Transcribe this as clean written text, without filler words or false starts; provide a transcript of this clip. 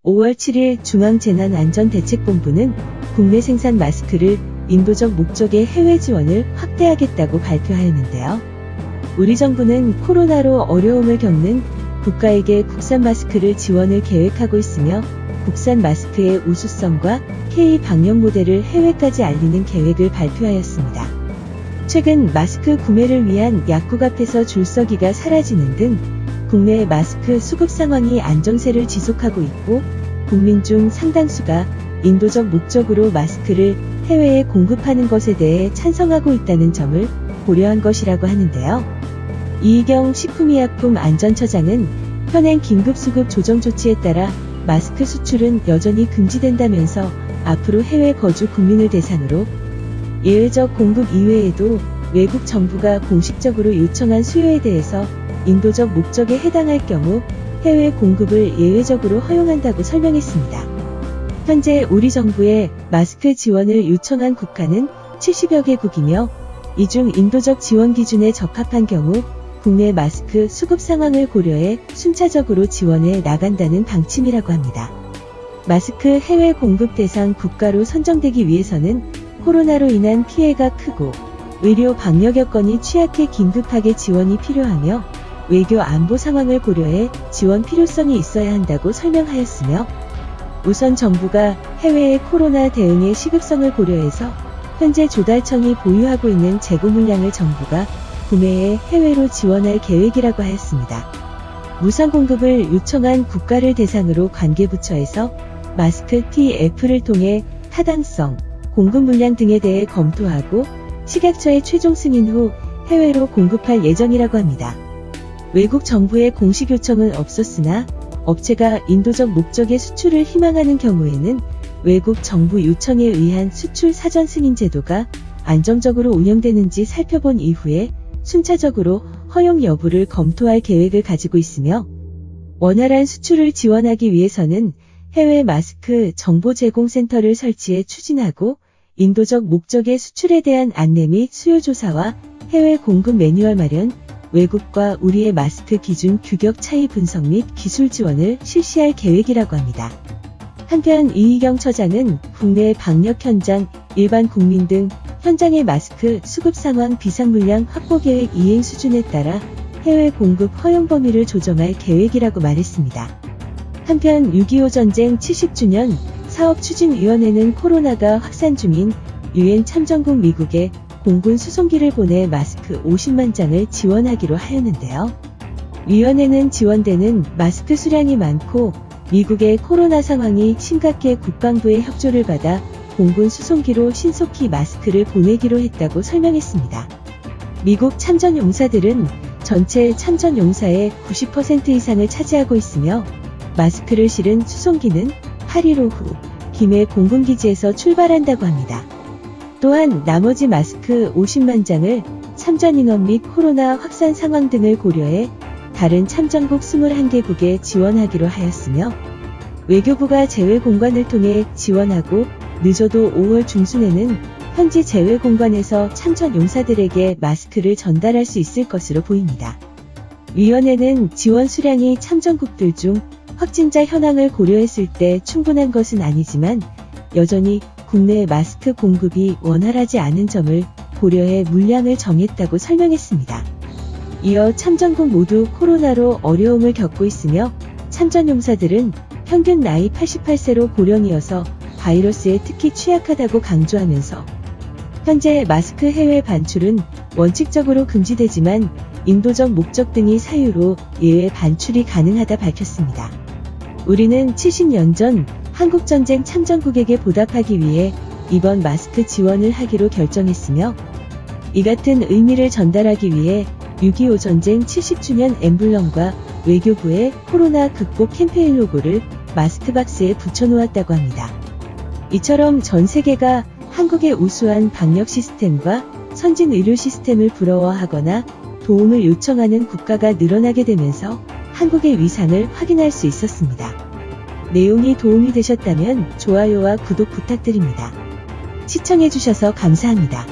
5월 7일 중앙재난안전대책본부는 국내 생산 마스크를 인도적 목적의 해외 지원을 확대하겠다고 발표하였는데요. 우리 정부는 코로나로 어려움을 겪는 국가에게 국산 마스크를 지원을 계획하고 있으며 국산 마스크의 우수성과 K 방역 모델을 해외까지 알리는 계획을 발표하였습니다. 최근 마스크 구매를 위한 약국 앞에서 줄서기가 사라지는 등 국내 마스크 수급 상황이 안정세를 지속하고 있고 국민 중 상당수가 인도적 목적으로 마스크를 해외에 공급하는 것에 대해 찬성하고 있다는 점을 고려한 것이라고 하는데요. 이희경 식품의약품안전처장은 현행 긴급수급 조정 조치에 따라 마스크 수출은 여전히 금지된다면서 앞으로 해외 거주 국민을 대상으로 예외적 공급 이외에도 외국 정부가 공식적으로 요청한 수요에 대해서 인도적 목적에 해당할 경우 해외 공급을 예외적으로 허용한다고 설명했습니다. 현재 우리 정부에 마스크 지원을 요청한 국가는 70여 개국이며 이 중 인도적 지원 기준에 적합한 경우 국내 마스크 수급 상황을 고려해 순차적으로 지원해 나간다는 방침이라고 합니다. 마스크 해외 공급 대상 국가로 선정되기 위해서는 코로나로 인한 피해가 크고 의료 방역 여건이 취약해 긴급하게 지원이 필요하며 외교 안보 상황을 고려해 지원 필요성이 있어야 한다고 설명하였으며 우선 정부가 해외의 코로나 대응의 시급성을 고려해서 현재 조달청이 보유하고 있는 재고 물량을 정부가 구매해 해외로 지원할 계획이라고 하였습니다. 무상 공급을 요청한 국가를 대상으로 관계부처에서 마스크 TF를 통해 타당성, 공급 물량 등에 대해 검토하고 식약처의 최종 승인 후 해외로 공급할 예정이라고 합니다. 외국 정부의 공식 요청은 없었으나 업체가 인도적 목적의 수출을 희망하는 경우에는 외국 정부 요청에 의한 수출 사전 승인 제도가 안정적으로 운영되는지 살펴본 이후에 순차적으로 허용 여부를 검토할 계획을 가지고 있으며 원활한 수출을 지원하기 위해서는 해외 마스크 정보 제공 센터를 설치해 추진하고 인도적 목적의 수출에 대한 안내 및 수요 조사와 해외 공급 매뉴얼 마련, 외국과 우리의 마스크 기준 규격 차이 분석 및 기술 지원을 실시할 계획이라고 합니다. 한편 이희경 처장은 국내 방역 현장, 일반 국민 등 현장의 마스크 수급 상황 비상 물량 확보 계획 이행 수준에 따라 해외 공급 허용 범위를 조정할 계획이라고 말했습니다. 한편 6.25 전쟁 70주년 사업추진위원회는 코로나가 확산 중인 유엔 참전국 미국에 공군 수송기를 보내 마스크 50만 장을 지원하기로 하였는데요. 위원회는 지원되는 마스크 수량이 많고 미국의 코로나 상황이 심각해 국방부의 협조를 받아 공군 수송기로 신속히 마스크를 보내기로 했다고 설명했습니다. 미국 참전용사들은 전체 참전용사의 90% 이상을 차지하고 있으며 마스크를 실은 수송기는 8일 오후 김해 공군기지에서 출발한다고 합니다. 또한 나머지 마스크 50만 장을 참전 인원 및 코로나 확산 상황 등을 고려해 다른 참전국 21개국에 지원하기로 하였으며 외교부가 재외공관을 통해 지원하고 늦어도 5월 중순에는 현지 재외공관에서 참전 용사들에게 마스크를 전달할 수 있을 것으로 보입니다. 위원회는 지원 수량이 참전국들 중 확진자 현황을 고려했을 때 충분한 것은 아니지만 여전히 국내 마스크 공급이 원활하지 않은 점을 고려해 물량을 정했다고 설명했습니다. 이어 참전국 모두 코로나로 어려움을 겪고 있으며 참전용사들은 평균 나이 88세로 고령이어서 바이러스에 특히 취약하다고 강조하면서 현재 마스크 해외 반출은 원칙적으로 금지되지만 인도적 목적 등의 사유로 예외 반출이 가능하다 밝혔습니다. 우리는 70년 전 한국전쟁 참전국에게 보답하기 위해 이번 마스크 지원을 하기로 결정했으며 이 같은 의미를 전달하기 위해 6.25 전쟁 70주년 엠블럼과 외교부의 코로나 극복 캠페인 로고를 마스크 박스에 붙여놓았다고 합니다. 이처럼 전 세계가 한국의 우수한 방역 시스템과 선진 의료 시스템을 부러워하거나 도움을 요청하는 국가가 늘어나게 되면서 한국의 위상을 확인할 수 있었습니다. 내용이 도움이 되셨다면 좋아요와 구독 부탁드립니다. 시청해주셔서 감사합니다.